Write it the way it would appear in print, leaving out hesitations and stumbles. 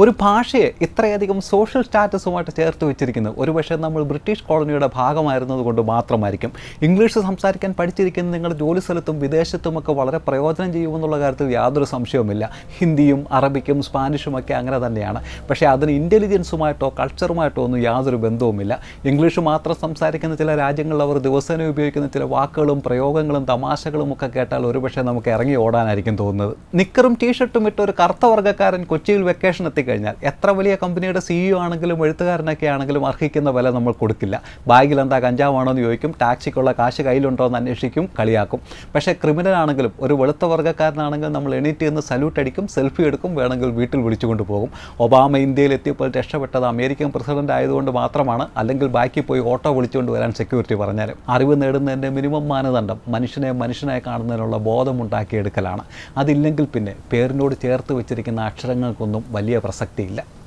ഒരു ഭാഷയെ ഇത്രയധികം സോഷ്യൽ സ്റ്റാറ്റസുമായിട്ട് ചേർത്ത് വെച്ചിരിക്കുന്നത് ഒരുപക്ഷെ നമ്മൾ ബ്രിട്ടീഷ് കോളനിയുടെ ഭാഗമായിരുന്നത് കൊണ്ട് മാത്രമായിരിക്കും. ഇംഗ്ലീഷ് സംസാരിക്കാൻ പഠിച്ചിരിക്കുന്ന നിങ്ങൾ ജോലി സ്ഥലത്തും വിദേശത്തുമൊക്കെ വളരെ പ്രയോജനം ചെയ്യുമെന്നുള്ള കാര്യത്തിൽ യാതൊരു സംശയവുമില്ല. ഹിന്ദിയും അറബിക്കും സ്പാനിഷുമൊക്കെ അങ്ങനെ തന്നെയാണ്. പക്ഷേ അതിന് ഇൻ്റലിജൻസുമായിട്ടോ കൾച്ചറുമായിട്ടോ ഒന്നും യാതൊരു ബന്ധവുമില്ല. ഇംഗ്ലീഷ് മാത്രം സംസാരിക്കുന്ന ചില രാജ്യങ്ങളിൽ അവർ ദിവസേന ഉപയോഗിക്കുന്ന ചില വാക്കുകളും പ്രയോഗങ്ങളും തമാശകളും ഒക്കെ കേട്ടാൽ ഒരുപക്ഷെ നമുക്ക് ഇറങ്ങി ഓടാനായിരിക്കും തോന്നുന്നത്. നിക്കറും ടീഷർട്ടും ഇട്ട് ഒരു കറുത്ത വർഗ്ഗക്കാരൻ കൊച്ചിയിൽ വെക്കേഷൻ എത്തിക്കഴിഞ്ഞാൽ എത്ര വലിയ കമ്പനിയുടെ CEO ആണെങ്കിലും എഴുത്തുകാരനൊക്കെ ആണെങ്കിലും അർഹിക്കുന്ന വില നമ്മൾ കൊടുക്കില്ല. ബാഗിൽ എന്താ കഞ്ചാവാണോ എന്ന് ചോദിക്കും, ടാക്സിക്കുള്ള കാശ് കയ്യിലുണ്ടോ എന്ന് അന്വേഷിക്കും, കളിയാക്കും. പക്ഷേ ക്രിമിനൽ ആണെങ്കിലും ഒരു വെളുത്ത വർഗ്ഗക്കാരനാണെങ്കിലും നമ്മൾ എണീറ്റ് നിന്ന് സല്യൂട്ട് അടിക്കും, സെൽഫി എടുക്കും, വേണമെങ്കിൽ വീട്ടിൽ വിളിച്ചുകൊണ്ട് പോകും. ഒബാമ ഇന്ത്യയിൽ എത്തിയപ്പോൾ രക്ഷപ്പെട്ടത് അമേരിക്കൻ പ്രസിഡന്റ് ആയതുകൊണ്ട് മാത്രമാണ്, അല്ലെങ്കിൽ ബാക്കി പോയി ഓട്ടോ വിളിച്ചുകൊണ്ട് വരാൻ സെക്യൂരിറ്റി പറഞ്ഞാലും. അറിവ് നേടുന്നതിൻ്റെ മിനിമം മാനദണ്ഡം മനുഷ്യനെ മനുഷ്യനായി കാണുന്നതിനുള്ള ബോധമുണ്ടാക്കിയെടുക്കലാണ്. അതില്ലെങ്കിൽ പിന്നെ പേരിനോട് ചേർത്ത് വെച്ചിരിക്കുന്ന അക്ഷരങ്ങൾക്കൊന്നും വലിയ പ്രസക്തിയില്ല.